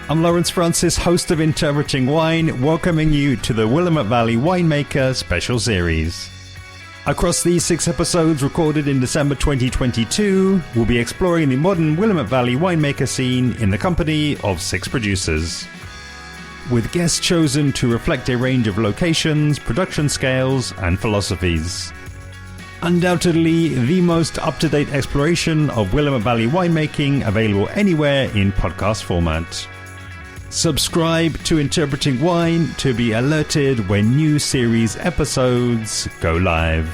I'm Lawrence Francis, host of Interpreting Wine, welcoming you to the Willamette Valley Winemaker Special Series. Across these 6 episodes recorded in December 2022, we'll be exploring the modern Willamette Valley winemaker scene in the company of 6 producers, with guests chosen to reflect a range of locations, production scales, and philosophies. Undoubtedly the most up-to-date exploration of Willamette Valley winemaking available anywhere in podcast format. Subscribe to Interpreting Wine to be alerted when new series episodes go live.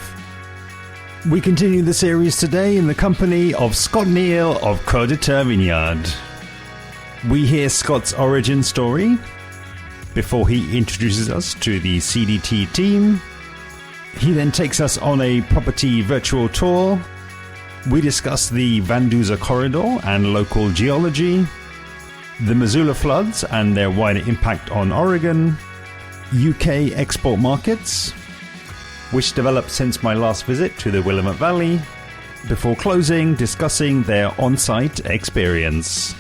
We continue the series today in the company of Scott Neal of Coeur De Terre Vineyard. We hear Scott's origin story before he introduces us to the CDT team. He then takes us on a property virtual tour. We discuss the Duzer corridor and local geology, the Missoula floods and their wider impact on Oregon, UK export markets, which developed since my last visit to the Willamette Valley, before closing, discussing their on-site experience.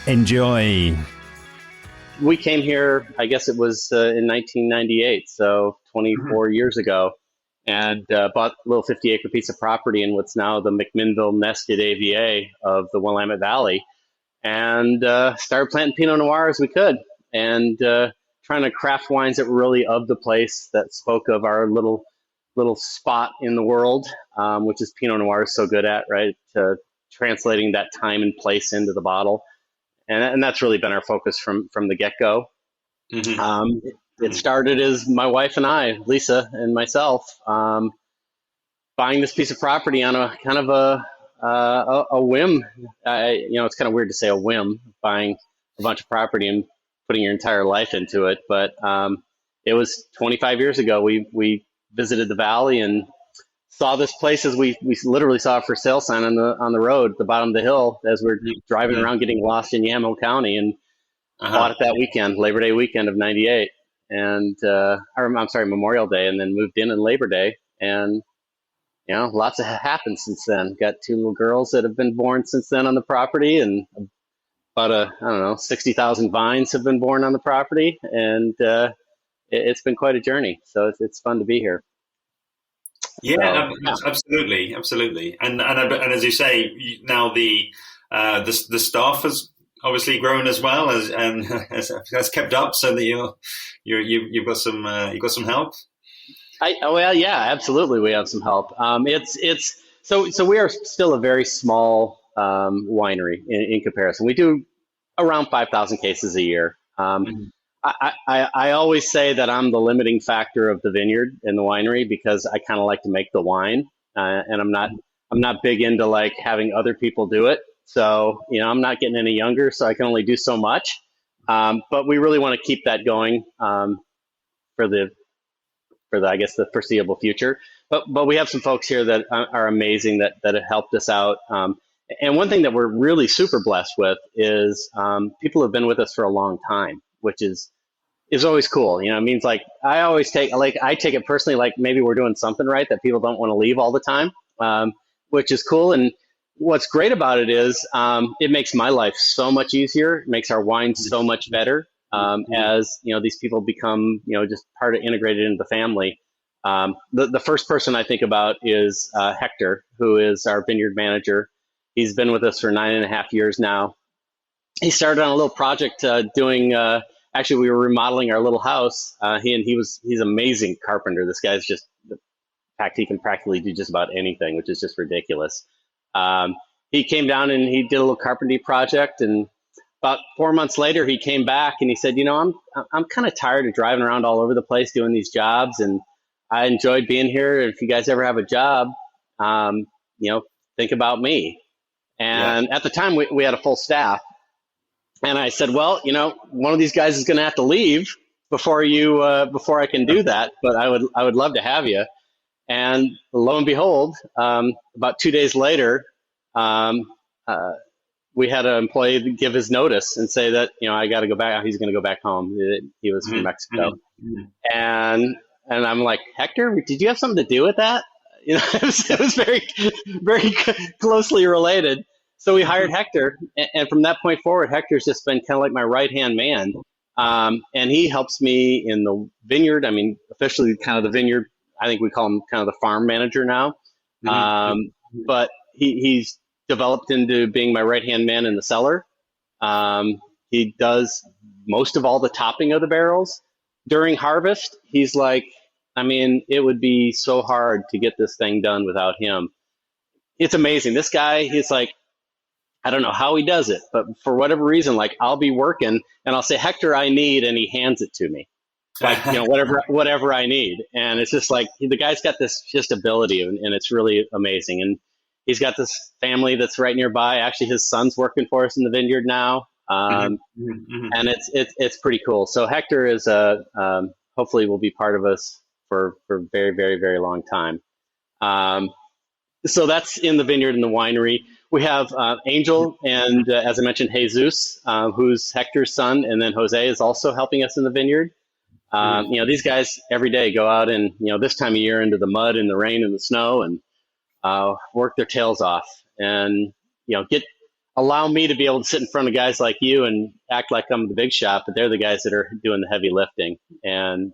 Enjoy. We came here, I guess it was in 1998, so 24 years ago, and bought a little 50-acre piece of property in what's now the McMinnville Nested AVA of the Willamette Valley, and started planting Pinot Noir as we could, and trying to craft wines that were really of the place, that spoke of our little spot in the world, which is Pinot Noir is so good at, right? Translating that time and place into the bottle. And that's really been our focus from the get-go. Mm-hmm. It started as my wife and I, Lisa and myself, buying this piece of property on a kind of a whim. It's kind of weird to say a whim, buying a bunch of property and putting your entire life into it. But it was 25 years ago. We visited the valley and saw this place as we literally saw a for sale sign on the road at the bottom of the hill as we're driving around getting lost in Yamhill County, and bought it that weekend, Labor Day weekend of '98, and Memorial Day, and then moved in Labor Day, and lots have happened since then. Got 2 little girls that have been born since then on the property, and about 60,000 vines have been born on the property, and it's been quite a journey. So it's fun to be here. Yeah, absolutely. And as you say, now the staff has obviously grown as well and has kept up, so that you've got some help. Absolutely, we have some help. So we are still a very small winery in comparison. We do around 5,000 cases a year. I always say that I'm the limiting factor of the vineyard and the winery, because I kind of like to make the wine, and I'm not big into like having other people do it. So I'm not getting any younger, so I can only do so much. But we really want to keep that going for the I guess the foreseeable future. But we have some folks here that are amazing that have helped us out. And one thing that we're really super blessed with is people have been with us for a long time, which is always cool. It means like I take it personally, like maybe we're doing something right, that people don't want to leave all the time, which is cool. And what's great about it is it makes my life so much easier. It makes our wine so much better as these people become just integrated into the family. The first person I think about is Hector, who is our vineyard manager. He's been with us for 9.5 years now. He started on a little project doing. Actually, we were remodeling our little house. He's an amazing carpenter. This guy's just, in fact, he can practically do just about anything, which is just ridiculous. He came down and he did a little carpentry project, and about 4 months later, he came back and he said, I'm kind of tired of driving around all over the place doing these jobs, and I enjoyed being here. If you guys ever have a job, think about me. And At the time, we had a full staff. And I said, well, one of these guys is going to have to leave before I can do that. But I would love to have you. And lo and behold, about 2 days later, we had an employee give his notice and say that, I got to go back. He's going to go back home. He was from Mexico. And I'm like, Hector, did you have something to do with that? It was very, very closely related. So we hired Hector, and from that point forward, Hector's just been kind of like my right-hand man. And he helps me in the vineyard. I mean, officially kind of the vineyard, I think we call him kind of the farm manager now. But he's developed into being my right-hand man in the cellar. He does most of all the topping of the barrels. During harvest, he's like, I mean, it would be so hard to get this thing done without him. It's amazing. This guy, he's like, I don't know how he does it, but for whatever reason, like I'll be working and I'll say, Hector, I need, and he hands it to me. Like, whatever I need. And it's just like, the guy's got this just ability, and it's really amazing. And he's got this family that's right nearby. Actually, his son's working for us in the vineyard now. And it's pretty cool. So Hector is hopefully will be part of us for a very, very, very long time. So that's in the vineyard and the winery. We have Angel and, as I mentioned, Jesus, who's Hector's son, and then Jose is also helping us in the vineyard. These guys every day go out and, this time of year into the mud and the rain and the snow and work their tails off and, allow me to be able to sit in front of guys like you and act like I'm the big shot, but they're the guys that are doing the heavy lifting. And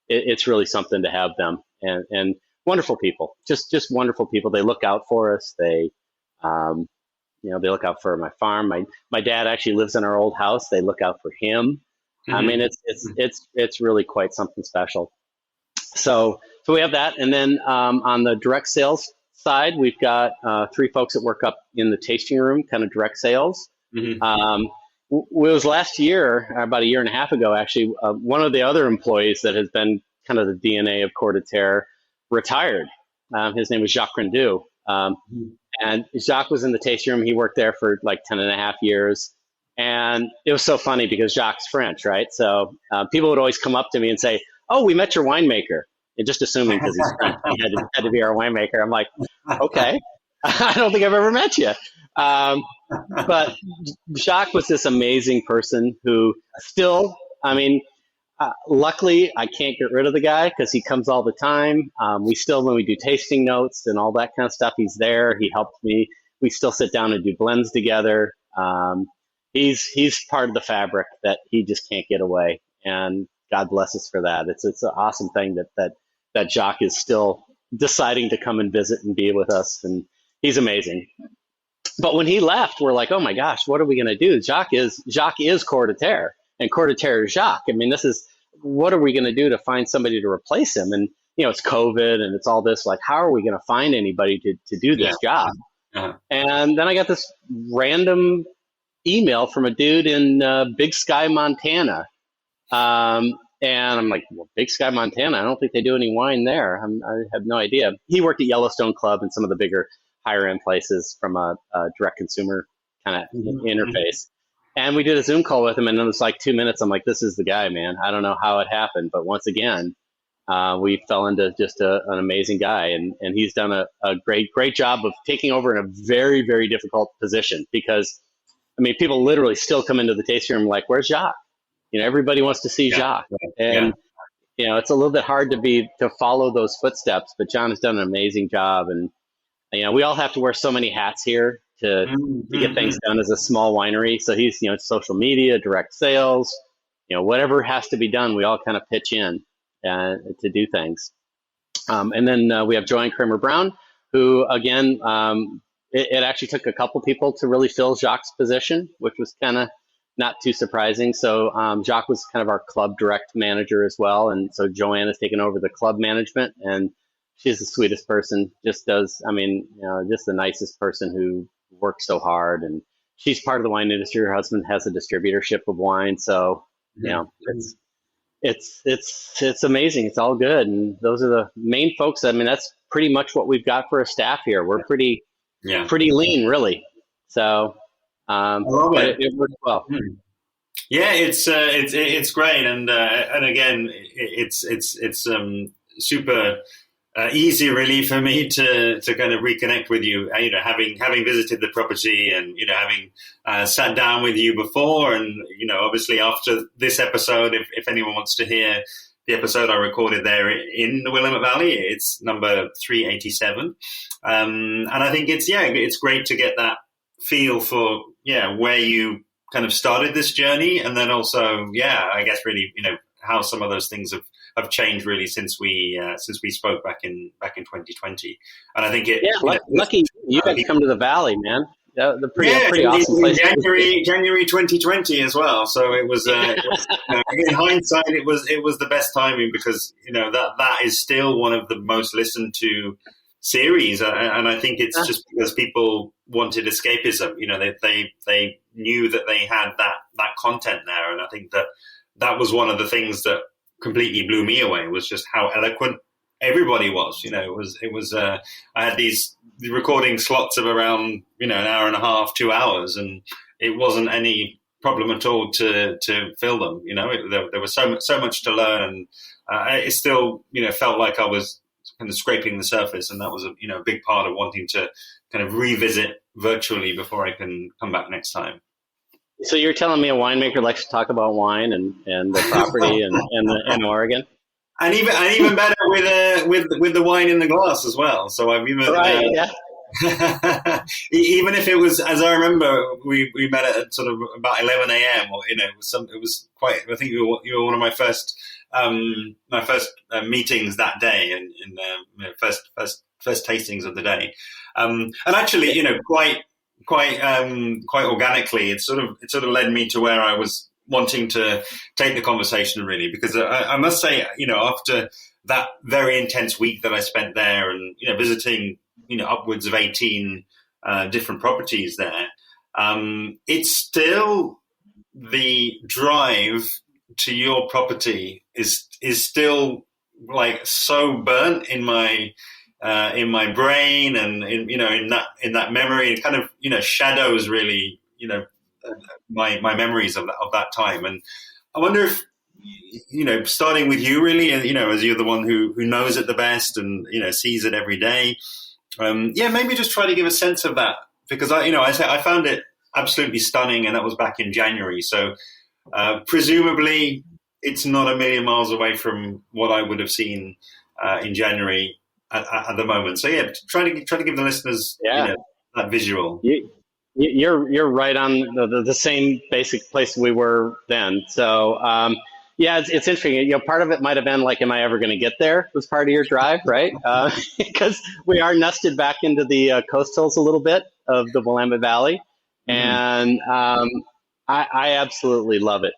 it's really something to have them and wonderful people, just wonderful people. They look out for us. They look out for my farm. My dad actually lives in our old house. They look out for him. I mean, it's really quite something special. So we have that. And then on the direct sales side, we've got 3 folks that work up in the tasting room, kind of direct sales. It was last year, about a year and a half ago, actually, one of the other employees that has been kind of the DNA of Coeur de Terre retired. His name was Jacques Rendu. And Jacques was in the tasting room. He worked there for like 10 and a half years. And it was so funny because Jacques' French, right? So people would always come up to me and say, "Oh, we met your winemaker." And just assuming because he's French, he had to be our winemaker. I'm like, okay, I don't think I've ever met you. But Jacques was this amazing person who still, luckily I can't get rid of the guy because he comes all the time. We still, when we do tasting notes and all that kind of stuff, he's there. He helps me. We still sit down and do blends together. He's part of the fabric that he just can't get away. And God bless us for that. It's an awesome thing that Jacques is still deciding to come and visit and be with us. And he's amazing. But when he left, we're like, oh my gosh, what are we going to do? Jacques is Coeur de Terre, and Coeur de Terre is Jacques. I mean, what are we going to do to find somebody to replace him? And, it's COVID and it's all this, like, how are we going to find anybody to do this job? And then I got this random email from a dude in Big Sky, Montana. And I'm like, well, Big Sky, Montana, I don't think they do any wine there. I have no idea. He worked at Yellowstone Club and some of the bigger higher end places from a direct consumer kind of interface. And we did a Zoom call with him, and it was like 2 minutes. I'm like, this is the guy, man. I don't know how it happened, but once again, we fell into just an amazing guy, and he's done a great job of taking over in a very, very difficult position because, people literally still come into the tasting room like, where's Jacques? Everybody wants to see Jacques, and it's a little bit hard to follow those footsteps. But John has done an amazing job, and we all have to wear so many hats here to get things done as a small winery. So he's social media, direct sales, whatever has to be done, we all kind of pitch in to do things. And then we have Joanne Kramer Brown, who again, it actually took a couple people to really fill Jacques' position, which was kind of not too surprising. So Jacques was kind of our club direct manager as well. And so Joanne has taken over the club management, and she's the sweetest person, just does, just the nicest person who works so hard. And she's part of the wine industry. Her husband has a distributorship of wine. So, it's amazing. It's all good. And those are the main folks. That's pretty much what we've got for a staff here. We're pretty lean, really. So, it works well. Yeah, it's great, and again, it's super easy, really, for me to kind of reconnect with you. Having visited the property, and having sat down with you before, and obviously after this episode, if anyone wants to hear the episode I recorded there in the Willamette Valley, it's number 387, and I think it's great to get that feel for where you kind of started this journey, and then also I guess really how some of those things have changed really since we spoke back in 2020. And I think lucky you got to come to the Valley, man. The pretty awesome place. January 2020 as well. So it was, in hindsight, it was the best timing, because that is still one of the most listened to series, and I think it's just because people wanted escapism. They knew that they had that content there, and I think that was one of the things that completely blew me away, was just how eloquent everybody was. It was I had these recording slots of around an hour and a half, 2 hours, and it wasn't any problem at all to fill them. There was so much to learn, and it still felt like I was kind of scraping the surface, and that was a big part of wanting to kind of revisit virtually before I can come back next time. So you're telling me a winemaker likes to talk about wine and the property and Oregon? And even better with the wine in the glass as well. So I've even even if it was, as I remember, we met at sort of about 11 a.m. or it was quite. I think you were one of my first meetings that day, and first tastings of the day, and actually quite organically, it sort of led me to where I was wanting to take the conversation, really, because I must say, after that very intense week that I spent there, and visiting upwards of 18 different properties there, it's still the drive to your property is still like so burnt in my brain, and in that memory, and kind of shadows really my memories of that time. And I wonder if starting with you, really, as you're the one who knows it the best and sees it every day, maybe just try to give a sense of that, because I found it absolutely stunning, and that was back in January. So presumably it's not a million miles away from what I would have seen in January at the moment. So try to give the listeners that visual. You're right on the same basic place we were then. So it's interesting. Part of it might have been like, am I ever going to get there? Was part of your drive, right? Because we are nested back into the coast hills a little bit of the Willamette Valley, and I absolutely love it.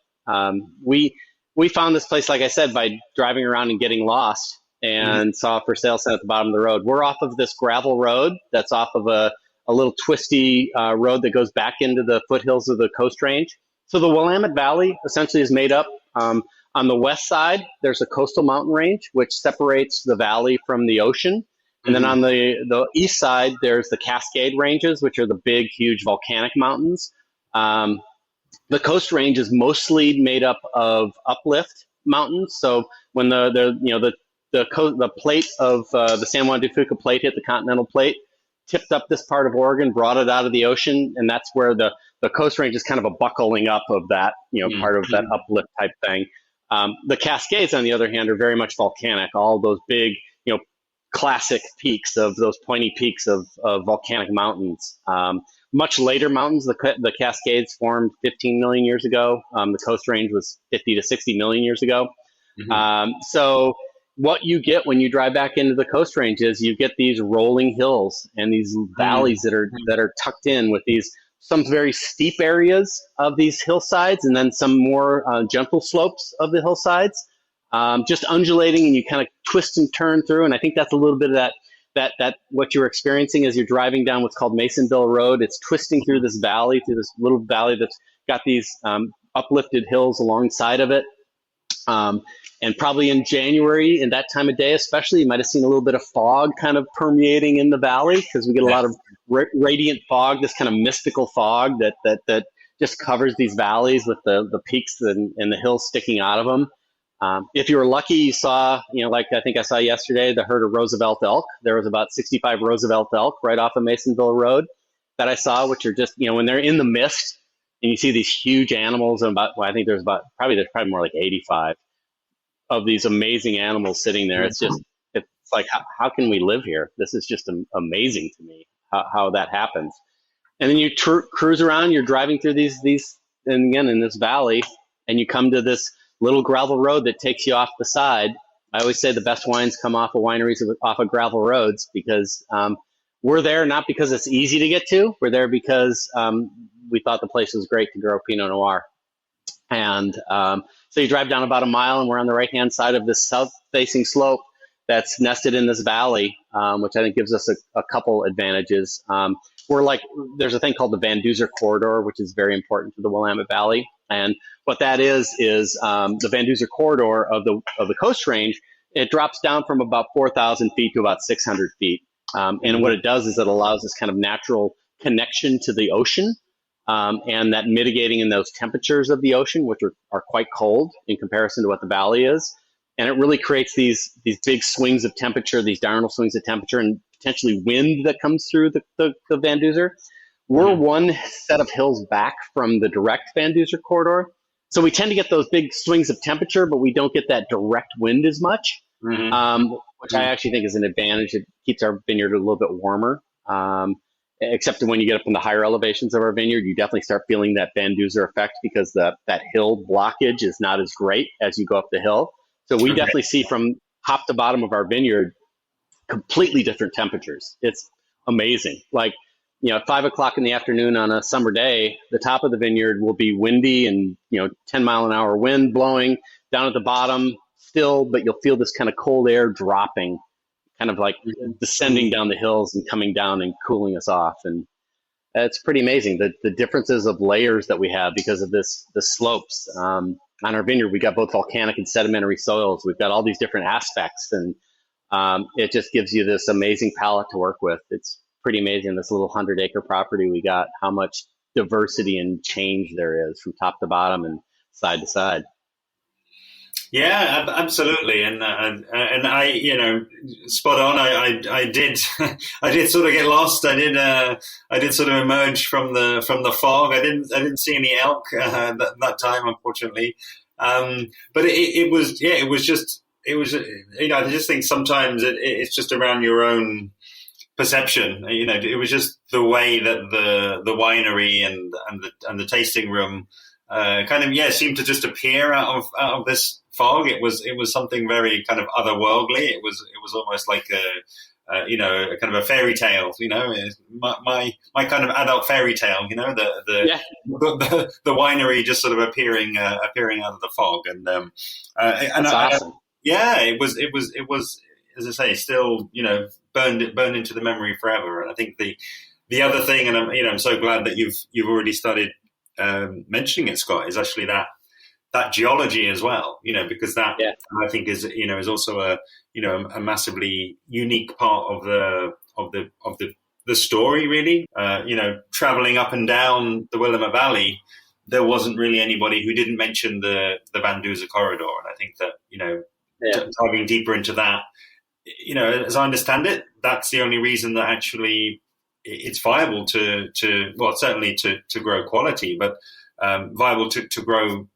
We found this place, like I said, by driving around and getting lost, and saw a for sale sign at the bottom of the road. We're off of this gravel road that's off of a little twisty road that goes back into the foothills of the Coast Range. So the Willamette Valley essentially is made up. On the west side, there's a coastal mountain range, which separates the valley from the ocean. And then on the east side, there's the Cascade Ranges, which are the big, huge volcanic mountains. The Coast Range is mostly made up of uplift mountains. So when the plate of the San Juan de Fuca plate hit the continental plate, tipped up this part of Oregon, brought it out of the ocean, and that's where the Coast Range is kind of a buckling up of that, part of that uplift type thing. The Cascades, on the other hand, are very much volcanic. All those big, classic peaks of those pointy peaks of volcanic mountains. Much later mountains, the Cascades formed 15 million years ago. The Coast Range was 50 to 60 million years ago. So what you get when you drive back into the Coast Range is you get these rolling hills and these valleys that are tucked in with some very steep areas of these hillsides, and then some more gentle slopes of the hillsides, just undulating, and you kind of twist and turn through. And I think that's a little bit of that what you're experiencing as you're driving down what's called Masonville Road. It's twisting through this little valley that's got these uplifted hills alongside of it. And probably in January, in that time of day especially, you might have seen a little bit of fog kind of permeating in the valley, because we get a lot of radiant fog, this kind of mystical fog that just covers these valleys with the peaks and the hills sticking out of them. If you were lucky, you saw, like I think I saw yesterday, the herd of Roosevelt elk. There was about 65 Roosevelt elk right off of Masonville Road that I saw, which are just, when they're in the mist and you see these huge animals, and I think there's probably more like 85 of these amazing animals sitting there. It's like, how can we live here? This is just amazing to me how that happens. And then you cruise around, you're driving through these, and again, in this valley, and you come to this little gravel road that takes you off the side. I always say the best wines come off of wineries off of gravel roads, because we're there not because it's easy to get to. We're there because we thought the place was great to grow Pinot Noir. And so you drive down about a mile, and we're on the right-hand side of this south-facing slope that's nested in this valley, which I think gives us a couple advantages. There's a thing called the Van Duzer corridor, which is very important to the Willamette Valley. And what that is the Van Duzer corridor of the Coast Range. It drops down from about 4,000 feet to about 600 feet. And what it does is it allows this kind of natural connection to the ocean, and that mitigating in those temperatures of the ocean, which are quite cold in comparison to what the valley is. And it really creates these big swings of temperature, these diurnal swings of temperature, and potentially wind that comes through the Van Duzer. We're one set of hills back from the direct Van Duzer corridor. So we tend to get those big swings of temperature, but we don't get that direct wind as much, which I actually think is an advantage. It keeps our vineyard a little bit warmer. Except when you get up in the higher elevations of our vineyard, you definitely start feeling that Van Duzer effect, because that hill blockage is not as great as you go up the hill. So we definitely see from top to bottom of our vineyard completely different temperatures. It's amazing. Like, at 5 o'clock in the afternoon on a summer day, the top of the vineyard will be windy and 10 mile an hour wind blowing. Down at the bottom, still, but you'll feel this kind of cold air dropping, kind of like descending down the hills and coming down and cooling us off. And it's pretty amazing, the differences of layers that we have because of the slopes. On our vineyard, we got both volcanic and sedimentary soils. We've got all these different aspects, and it just gives you this amazing palette to work with. It's pretty amazing, this little 100-acre property we got, how much diversity and change there is from top to bottom and side to side. Yeah, absolutely, and I, spot on. I did sort of get lost. I did sort of emerge from the fog. I didn't see any elk that time, unfortunately. But it was I just think sometimes it's just around your own perception. It was just the way that the winery and the tasting room seemed to just appear out of this fog. It was something very kind of otherworldly. It was almost like a kind of a fairy tale. My kind of adult fairy tale. The winery just sort of appearing out of the fog, and that's awesome. It was as I say, still burned into the memory forever. And I think the other thing, and I'm so glad that you've already started mentioning it, Scott, is actually that geology as well, because that I think is also a massively unique part of the story, really. Traveling up and down the Willamette Valley, there wasn't really anybody who didn't mention the Van Duzer corridor, and I think that diving deeper into that, as I understand it, that's the only reason that actually it's viable to certainly to grow quality, but viable to grow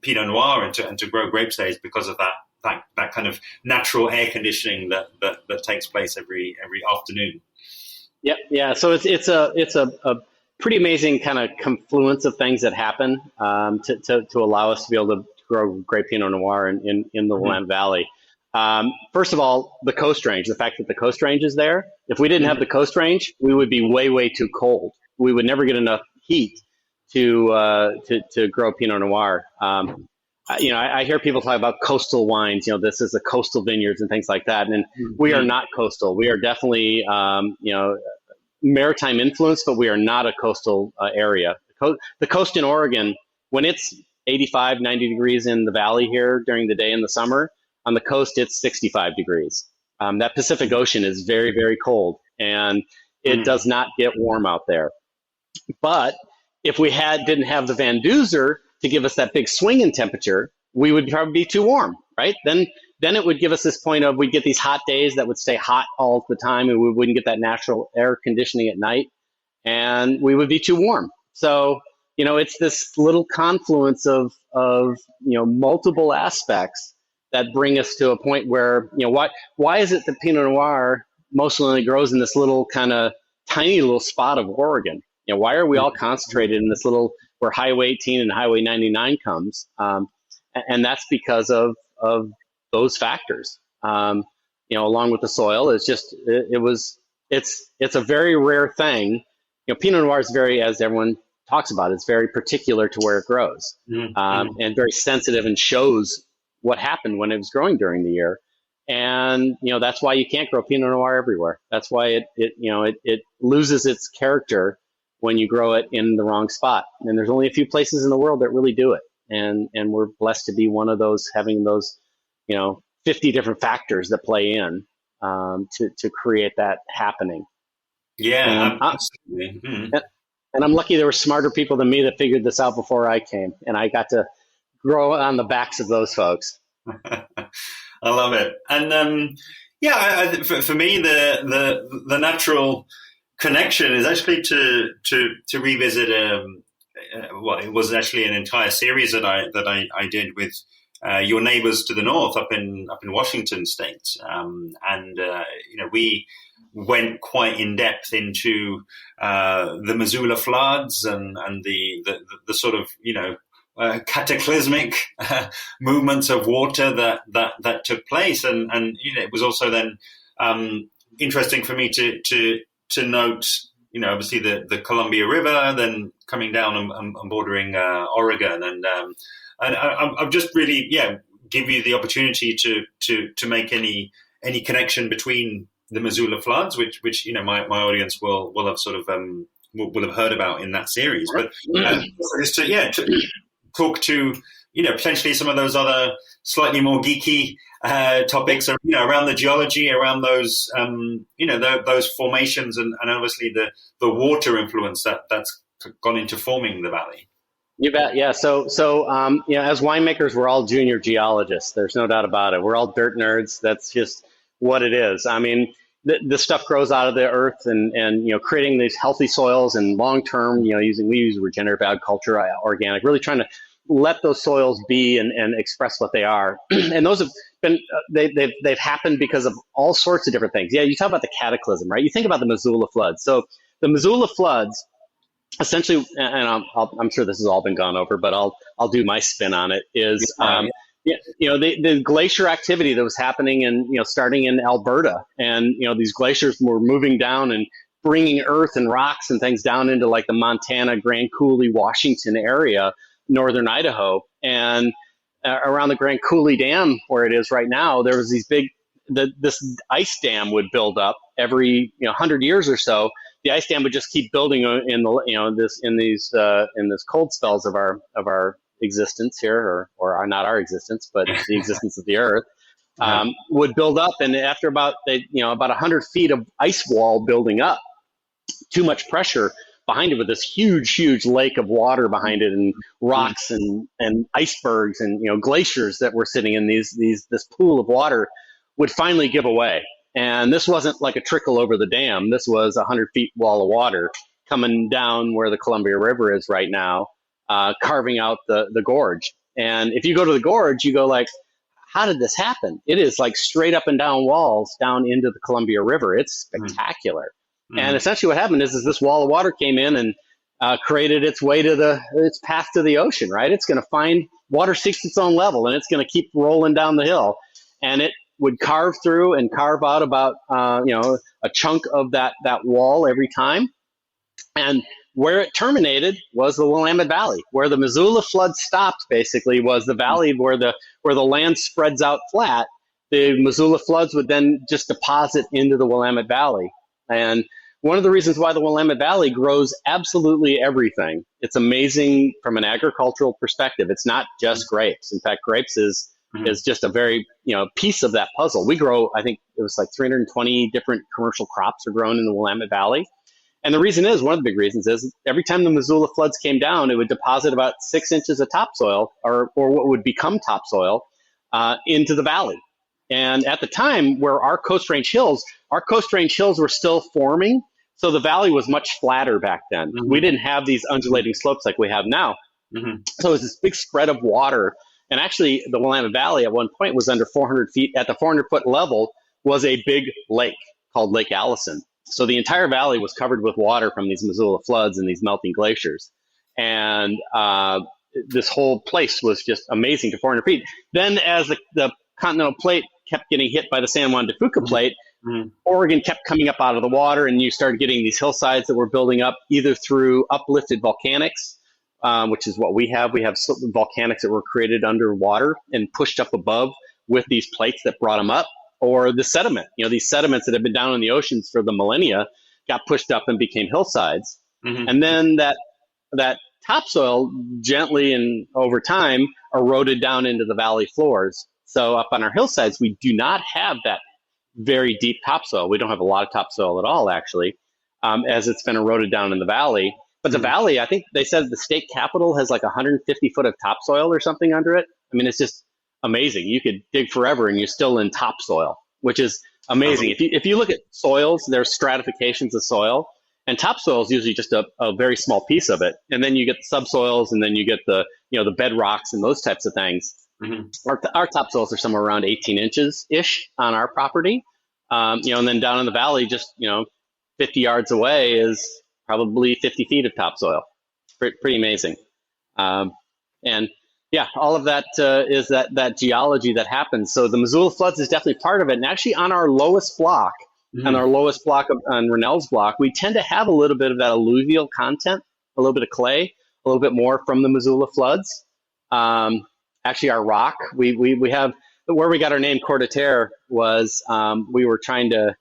Pinot Noir and to grow grape stays, because of that kind of natural air conditioning that takes place every afternoon. Yep. Yeah. So it's a pretty amazing kind of confluence of things that happen to allow us to be able to grow great Pinot Noir in the Willamette Valley. First of all, the Coast Range, the fact that the Coast Range is there. If we didn't have the Coast Range, we would be way, way too cold. We would never get enough heat to grow Pinot Noir. I hear people talk about coastal wines. This is the coastal vineyards and things like that. And we are not coastal. We are definitely, maritime influence, but we are not a coastal area. The coast in Oregon, when it's 85, 90 degrees in the valley here during the day in the summer, on the coast, it's 65 degrees. That Pacific Ocean is very, very cold, and it does not get warm out there. But if we didn't have the Van Duzer to give us that big swing in temperature, we would probably be too warm, right? Then it would give us this point of we'd get these hot days that would stay hot all the time, and we wouldn't get that natural air conditioning at night, and we would be too warm. So, it's this little confluence of multiple aspects that bring us to a point where, why is it that Pinot Noir mostly only grows in this little kind of tiny little spot of Oregon? Why are we all concentrated in this little, where Highway 18 and Highway 99 comes? And that's because of those factors. Along with the soil, it's a very rare thing. Pinot Noir is very, as everyone talks about, it's very particular to where it grows, and very sensitive, and shows what happened when it was growing during the year. And that's why you can't grow Pinot Noir everywhere. That's why it loses its character when you grow it in the wrong spot. And there's only a few places in the world that really do it. And we're blessed to be one of those, having those 50 different factors that play in to create that happening. Yeah, absolutely. And I'm lucky there were smarter people than me that figured this out before I came, and I got to grow on the backs of those folks. I love it. And for me, the natural connection is actually to revisit. It was actually an entire series that I did with your neighbors to the north, up in Washington State, we went quite in depth into the Missoula floods and the sort of cataclysmic movements of water that took place, and it was also then interesting for me to note obviously the Columbia River then coming down and bordering Oregon, and I've just really give you the opportunity to make any connection between the Missoula floods, which my audience will have sort of will have heard about in that series, but just to talk to potentially some of those other slightly more geeky topics, around the geology, around those those formations, and obviously the water influence that's gone into forming the valley. You bet. Yeah. So as winemakers, we're all junior geologists. There's no doubt about it. We're all dirt nerds. That's just what it is. I mean, the stuff grows out of the earth, and creating these healthy soils, and long term, we use regenerative agriculture, organic, really trying to let those soils be and express what they are. And those have been they've happened because of all sorts of different things. Yeah, you talk about the cataclysm, right? You think about the Missoula floods. So the Missoula floods, essentially, and I'm sure this has all been gone over, but I'll do my spin on it. Is the glacier activity that was happening in starting in Alberta, and these glaciers were moving down and bringing earth and rocks and things down into like the Montana, Grand Coulee, Washington area, northern Idaho, and around the Grand Coulee Dam where it is right now, there was these this ice dam would build up every 100 years or so. The ice dam would just keep building in these cold spells of our existence here, or not our existence, but the existence of the earth, would build up, and after about 100 feet of ice wall building up, too much pressure behind it, with this huge lake of water behind it, and rocks and icebergs and glaciers that were sitting in this pool of water, would finally give away. And this wasn't like a trickle over the dam. This was 100 feet wall of water coming down where the Columbia River is right now, carving out the gorge. And if you go to the gorge, you go like, how did this happen? It is like straight up and down walls down into the Columbia River. It's spectacular. And essentially what happened is this wall of water came in and created its way to its path to the ocean, right? It's going to find, water seeks its own level, and it's going to keep rolling down the hill. And it would carve through and carve out about, a chunk of that wall every time. And where it terminated was the Willamette Valley. Where the Missoula flood stopped, basically, was the valley where the land spreads out flat. The Missoula floods would then just deposit into the Willamette Valley. And one of the reasons why the Willamette Valley grows absolutely everything, it's amazing from an agricultural perspective. It's not just grapes. In fact, grapes is just a very, piece of that puzzle. We grow, I think it was like 320 different commercial crops are grown in the Willamette Valley. And the reason is, one of the big reasons is, every time the Missoula floods came down, it would deposit about 6 inches of topsoil, or what would become topsoil, into the valley. And at the time, where our Coast Range Hills were still forming, so the valley was much flatter back then. We didn't have these undulating slopes like we have now. So it was this big spread of water. And actually, the Willamette Valley at one point was under 400 feet. At the 400-foot level was a big lake called Lake Allison. So the entire valley was covered with water from these Missoula floods and these melting glaciers. And this whole place was just amazing to 400 feet. Then as the continental plate kept getting hit by the San Juan de Fuca plate, Oregon kept coming up out of the water, and you started getting these hillsides that were building up either through uplifted volcanics, which is what we have. We have volcanics that were created underwater and pushed up above with these plates that brought them up, or the sediment. These sediments that have been down in the oceans for the millennia got pushed up and became hillsides. And then that topsoil gently and over time eroded down into the valley floors. So up on our hillsides, we do not have that very deep topsoil. We don't have a lot of topsoil at all, actually, as it's been eroded down in the valley. But the valley, I think they said the state capital has like 150 foot of topsoil or something under it. I mean, it's just amazing. You could dig forever and you're still in topsoil, which is amazing. If you look at soils, there's stratifications of soil, and topsoil is usually just a very small piece of it. And then you get the subsoils, and then you get the bedrocks and those types of things. Our topsoils are somewhere around 18 inches ish on our property. And then down in the valley, just 50 yards away is probably 50 feet of topsoil. Pretty amazing. And yeah, all of that is that geology that happens. So the Missoula floods is definitely part of it. And actually on our lowest block, on Rennell's block, we tend to have a little bit of that alluvial content, a little bit of clay, a little bit more from the Missoula floods. Actually, our rock, we have, where we got our name Coeur De Terre was, we were trying to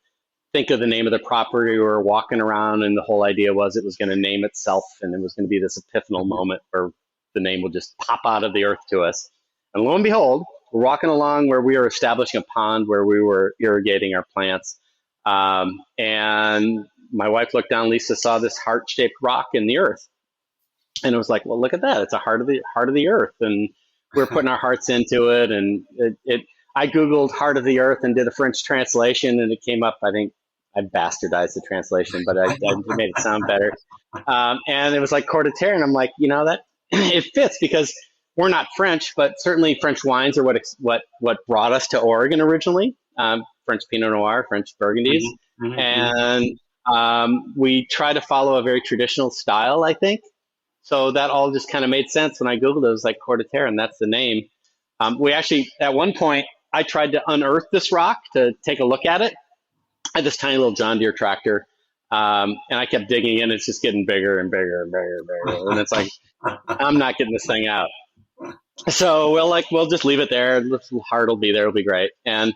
think of the name of the property. We were walking around, and the whole idea was it was going to name itself, and it was going to be this epiphanal moment where the name will just pop out of the earth to us. And lo and behold, we're walking along where we were establishing a pond where we were irrigating our plants. And my wife looked down, Lisa saw this heart-shaped rock in the earth. And it was like, well, look at that. It's a heart of the earth. And we're putting our hearts into it. And I Googled heart of the earth and did a French translation, and it came up. I think I bastardized the translation, but I made it sound better. And it was like Coeur De Terre. And I'm like, that it fits because we're not French, but certainly French wines are what brought us to Oregon originally. French Pinot Noir, French Burgundies. And we try to follow a very traditional style, I think. So that all just kind of made sense when I Googled it. It was like Coeur De Terre, and that's the name. We actually, at one point, I tried to unearth this rock to take a look at it. I had this tiny little John Deere tractor, and I kept digging in. It's just getting bigger and bigger and bigger and bigger. And it's like, I'm not getting this thing out. So we'll just leave it there. The heart will be there. It'll be great. And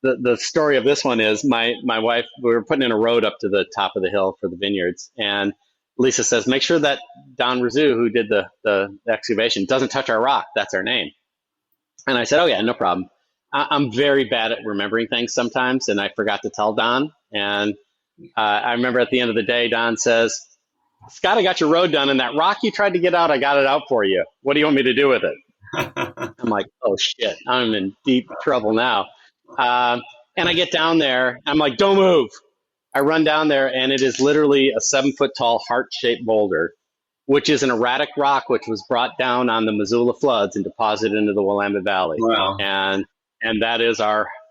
the story of this one is my wife, we were putting in a road up to the top of the hill for the vineyards, and Lisa says, make sure that Don Rizzu, who did the excavation, doesn't touch our rock. That's our name. And I said, oh yeah, no problem. I'm very bad at remembering things sometimes, and I forgot to tell Don. And I remember at the end of the day, Don says, Scott, I got your road done, and that rock you tried to get out, I got it out for you. What do you want me to do with it? I'm like, oh shit, I'm in deep trouble now. And I get down there, I'm like, don't move. I run down there, and it is literally a 7-foot tall heart-shaped boulder, which is an erratic rock, which was brought down on the Missoula floods and deposited into the Willamette Valley. Wow. And that is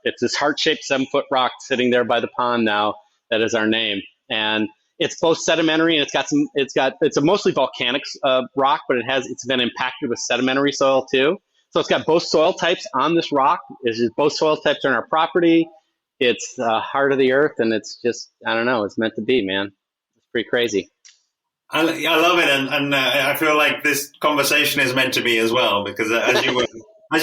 it's this heart-shaped 7-foot rock sitting there by the pond now. That is our name. And it's both sedimentary, and it's a mostly volcanic rock, but it's been impacted with sedimentary soil too. So it's got both soil types on this rock. Both soil types are on our property. It's the heart of the earth, and it's just, I don't know, it's meant to be, man. It's pretty crazy. I love it, and I feel like this conversation is meant to be as well, because as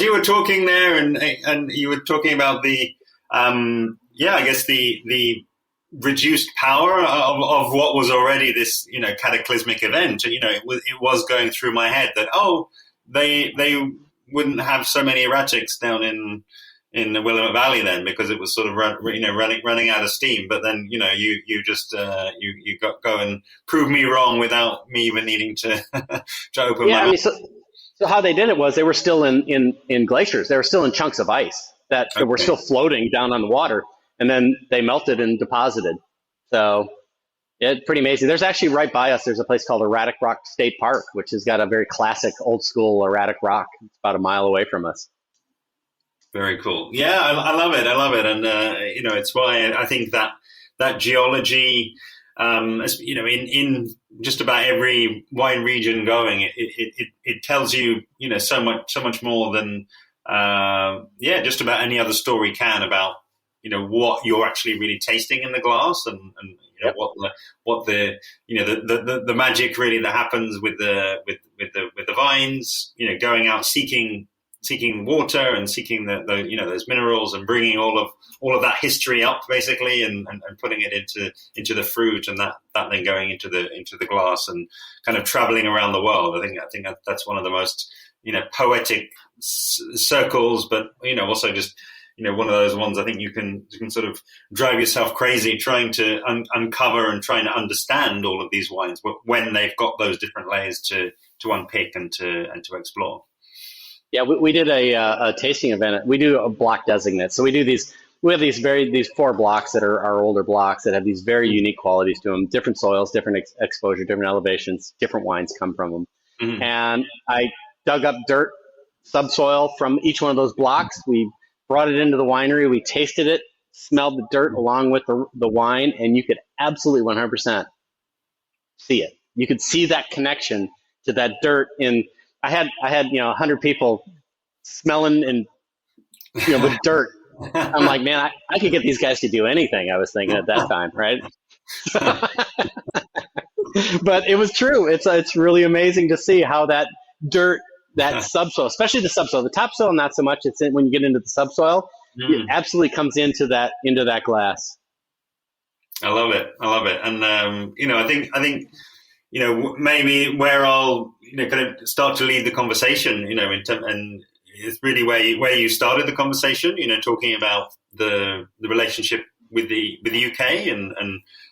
you were talking there, and you were talking about the I guess the reduced power of what was already this cataclysmic event. It was going through my head that they wouldn't have so many erratics down in the Willamette Valley then, because it was sort of running out of steam. But then you just go and prove me wrong without me even needing to to open my mouth. So how they did it was they were still in glaciers. They were still in chunks of ice that were still floating down on the water, and then they melted and deposited. So it's pretty amazing. There's actually right by us, there's a place called Erratic Rock State Park, which has got a very classic old school erratic rock. It's about a mile away from us. Very cool. Yeah, I love it. And, it's why I think that that geology. In just about every wine region going, it tells you, so much more than just about any other story can about what you're actually really tasting in the glass, and Yep. what the magic really that happens with the vines, going out seeking water and seeking the those minerals, and bringing all of that history up basically, and putting it into the fruit, and that then going into the glass, and kind of traveling around the world. I think that's one of the most poetic circles, but also just one of those ones I think you can sort of drive yourself crazy trying to uncover and trying to understand all of these wines when they've got those different layers to unpick and to explore. Yeah, we did a tasting event. We do a block designate. So we have these 4 blocks that are our older blocks that have these very unique qualities to them, different soils, different exposure, different elevations, different wines come from them. Mm-hmm. And I dug up dirt, subsoil from each one of those blocks. We brought it into the winery. We tasted it, smelled the dirt along with the wine, and you could absolutely 100% see it. You could see that connection to that dirt in. I had 100 people smelling and with dirt. I'm like, man, I could get these guys to do anything. I was thinking at that time, right? But it was true. It's really amazing to see how that dirt, that subsoil, especially the subsoil, the topsoil not so much. It's when you get into the subsoil, it absolutely comes into that glass. I love it, and I think. Maybe where I'll kind of start to lead the conversation, and it's really where you started the conversation, talking about the relationship with the UK, and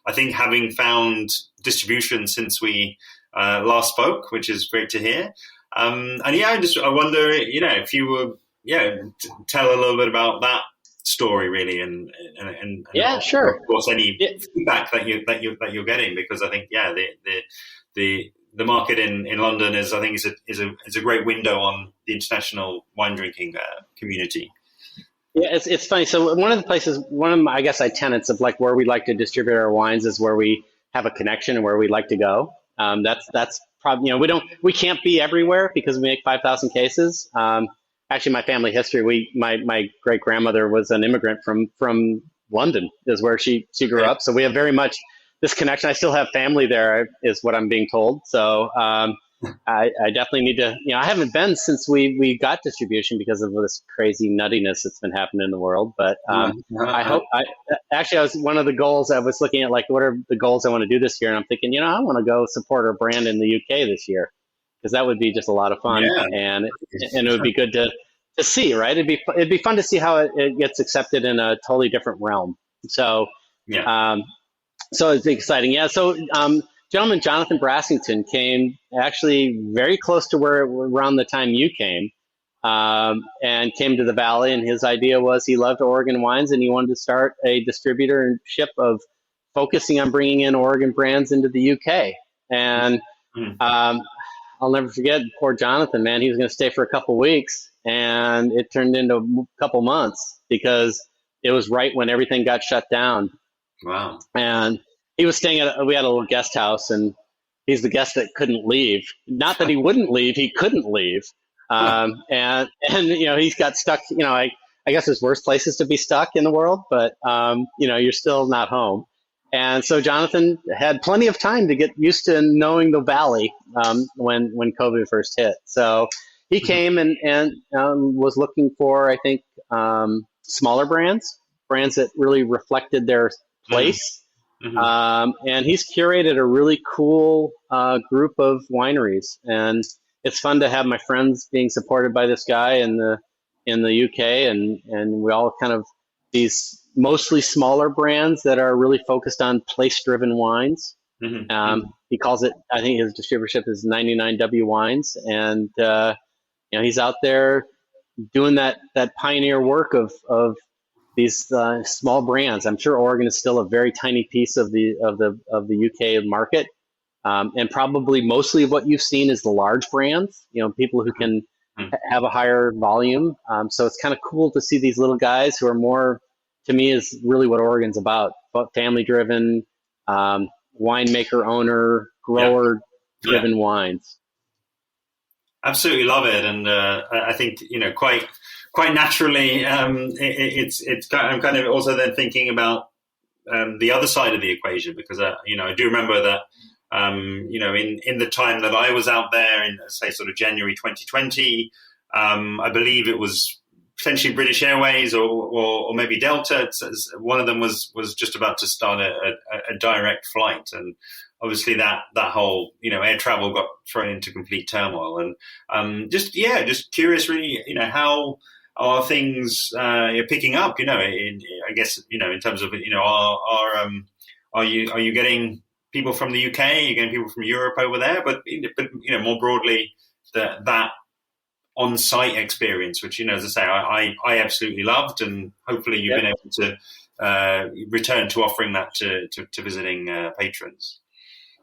I think having found distribution since we last spoke, which is great to hear. I wonder, if you would, tell a little bit about that story really, and yeah, sure. Of course, any feedback that you're getting, because I think the market in London is a great window on the international wine drinking community. Yeah, it's funny. So one of the places, I guess tenets of like where we like to distribute our wines is where we have a connection and where we like to go. That's probably we can't be everywhere because we make 5,000 cases. Actually, my family history, my great grandmother was an immigrant from London, is where she grew up. So we have very much this connection. I still have family there, is what I'm being told. So I definitely need to. I haven't been since we got distribution because of this crazy nuttiness that's been happening in the world. But I hope. Actually, I was one of the goals. I was looking at like what are the goals I want to do this year, and I'm thinking, I want to go support our brand in the UK this year, because that would be just a lot of fun, and it would be good to see, right? It'd be fun to see how it gets accepted in a totally different realm. So, so it's exciting. Yeah. So, gentleman Jonathan Brassington came actually very close to around the time you came, and came to the Valley. And his idea was he loved Oregon wines, and he wanted to start a distributorship of focusing on bringing in Oregon brands into the UK. And I'll never forget poor Jonathan, man. He was going to stay for a couple weeks, and it turned into a couple months because it was right when everything got shut down. Wow. And he was staying we had a little guest house, and he's the guest that couldn't leave. Not that he wouldn't leave, he couldn't leave. And he's got stuck, I guess there's worse places to be stuck in the world, but, you're still not home. And so Jonathan had plenty of time to get used to knowing the Valley when COVID first hit. So he came and was looking for, I think, smaller brands that really reflected their place. And he's curated a really cool group of wineries. And it's fun to have my friends being supported by this guy in the UK. And we all kind of these mostly smaller brands that are really focused on place-driven wines. He calls it, I think his distributorship is 99W Wines. And, he's out there doing that pioneer work of these small brands. I'm sure Oregon is still a very tiny piece of the UK market. And probably mostly of what you've seen is the large brands, people who can have a higher volume. So it's kind of cool to see these little guys who are more to me is really what Oregon's about. Family driven, winemaker, owner, grower driven wines. Absolutely love it, and I think quite naturally, I'm kind of also then thinking about the other side of the equation, because I do remember that in the time that I was out there in, say, sort of January 2020, I believe it was potentially British Airways or maybe Delta. One of them was just about to start a direct flight, and obviously that whole air travel got thrown into complete turmoil. And just curious, really, how are things picking up? I guess in terms of are you getting people from the UK? Are you getting people from Europe over there? But more broadly, that on-site experience, which as I say, I absolutely loved, and hopefully you've been able to return to offering that to visiting patrons.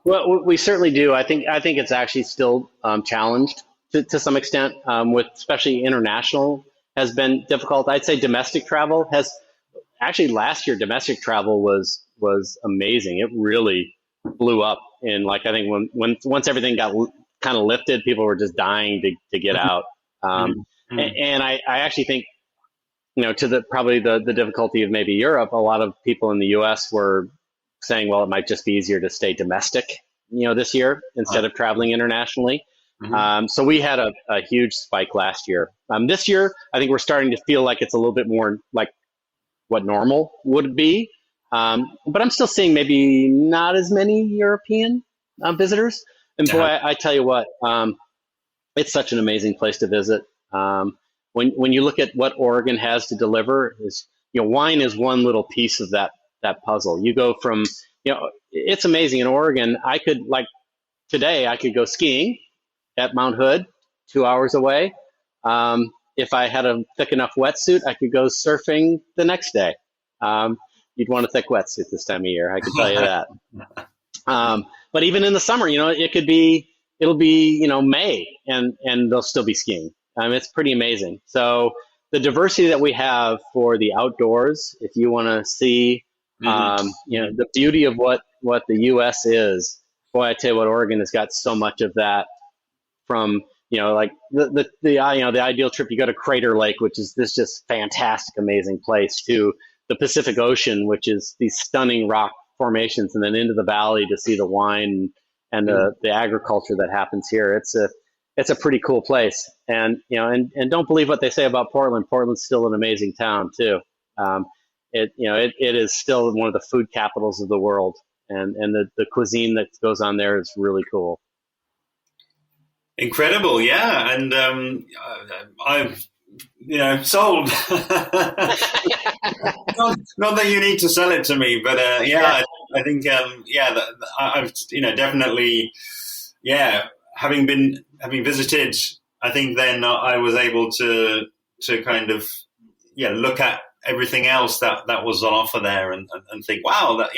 Well, we certainly do. I think it's actually still challenged to some extent, with especially international has been difficult. I'd say domestic travel has actually, last year domestic travel was amazing. It really blew up in, like, I think once everything got kind of lifted, people were just dying to get out. And I actually think, to probably the difficulty of maybe Europe, a lot of people in the US were saying, well, it might just be easier to stay domestic, this year instead of traveling internationally. So we had a huge spike last year. This year, I think we're starting to feel like it's a little bit more like what normal would be. But I'm still seeing maybe not as many European visitors. And boy, I tell you what, it's such an amazing place to visit. When you look at what Oregon has to deliver, wine is one little piece of that puzzle. You go from, it's amazing. In Oregon, today I could go skiing at Mount Hood, 2 hours away. If I had a thick enough wetsuit, I could go surfing the next day. You'd want a thick wetsuit this time of year, I can tell you that. But even in the summer, it'll be May, and they'll still be skiing. It's pretty amazing. So the diversity that we have for the outdoors, if you want to see, the beauty of what the U.S. is, boy, I tell you what, Oregon has got so much of that. From like the ideal trip, you go to Crater Lake, which is this just fantastic, amazing place, to the Pacific Ocean, which is these stunning rock formations, and then into the valley to see the wine and the agriculture that happens here. It's a pretty cool place. And and don't believe what they say about Portland. Portland's still an amazing town too. It is still one of the food capitals of the world, and the cuisine that goes on there is really cool. Incredible, yeah, and I've sold. not that you need to sell it to me, but I think I've definitely having visited. I think then I was able to kind of look at everything else that was on offer there, and think, wow, that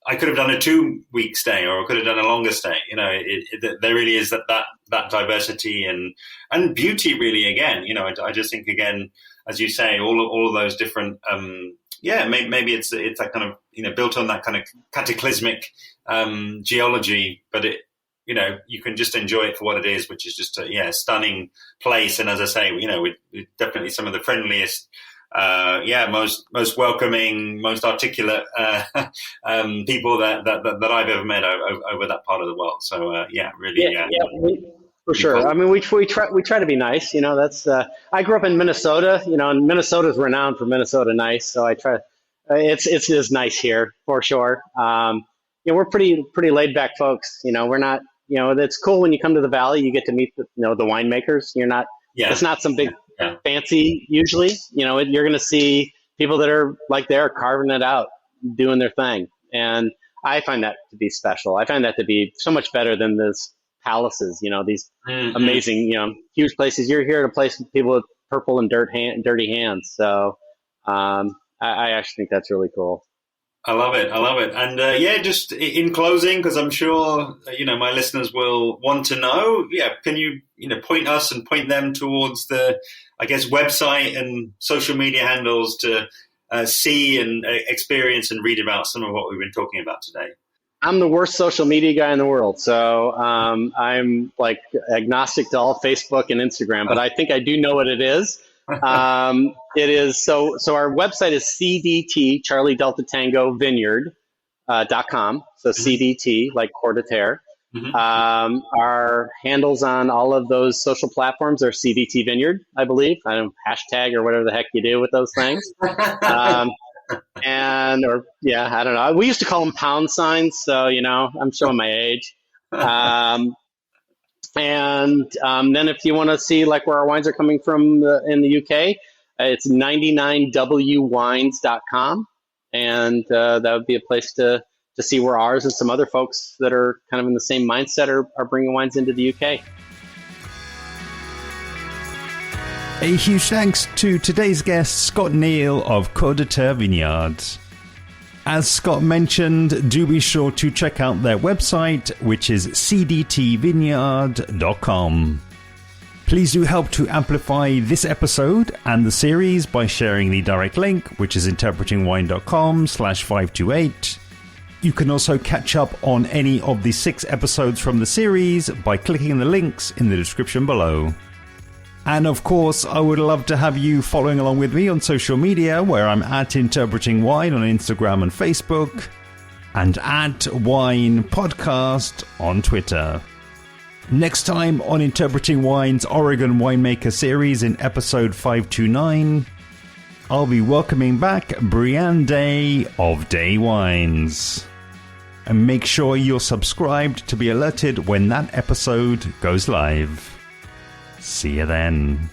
I could have done a 2-week stay, or I could have done a longer stay. There really is that diversity and beauty, really. Again, I just think, again, as you say, all of those different, maybe it's that kind of, built on that kind of cataclysmic geology, but you can just enjoy it for what it is, which is just a stunning place. And as I say, with definitely some of the friendliest, most welcoming, most articulate people that I've ever met over that part of the world. So for sure. I mean, we try to be nice. That's I grew up in Minnesota. And Minnesota's renowned for Minnesota nice. So I try. It's nice here for sure. We're pretty laid back folks. We're not. It's cool when you come to the valley. You get to meet the winemakers. You're not. Yeah. It's not some big fancy. Usually, you're going to see people that are like they're carving it out, doing their thing, and I find that to be special. I find that to be so much better than this palaces. These amazing, huge places. You're here at a place with people with purple and dirty hands. So I actually think that's really cool. I love it. And just in closing, because I'm sure, my listeners will want to know, can you, point us and point them towards the, I guess, website and social media handles to see and experience and read about some of what we've been talking about today? I'm the worst social media guy in the world. So I'm like agnostic to all Facebook and Instagram, but I think I do know what it is. It is so our website is CDT, Charlie Delta Tango Vineyard.com. So CDT, like Coeur De Terre. Our handles on all of those social platforms are CDT Vineyard, I believe. I don't know, hashtag or whatever the heck you do with those things. I don't know. We used to call them pound signs. So, I'm showing my age. And then if you want to see like where our wines are coming from in the UK, it's 99wwines.com. And that would be a place to see where ours and some other folks that are kind of in the same mindset are bringing wines into the UK. A huge thanks to today's guest, Scott Neal of Coeur De Terre Vineyard. As Scott mentioned, do be sure to check out their website, which is cdtvineyard.com. Please do help to amplify this episode and the series by sharing the direct link, which is interpretingwine.com/528. You can also catch up on any of the 6 episodes from the series by clicking the links in the description below. And of course, I would love to have you following along with me on social media, where I'm at Interpreting Wine on Instagram and Facebook, and at Wine Podcast on Twitter. Next time on Interpreting Wine's Oregon Winemaker series in episode 529, I'll be welcoming back Brianne Day of Day Wines. And make sure you're subscribed to be alerted when that episode goes live. See you then.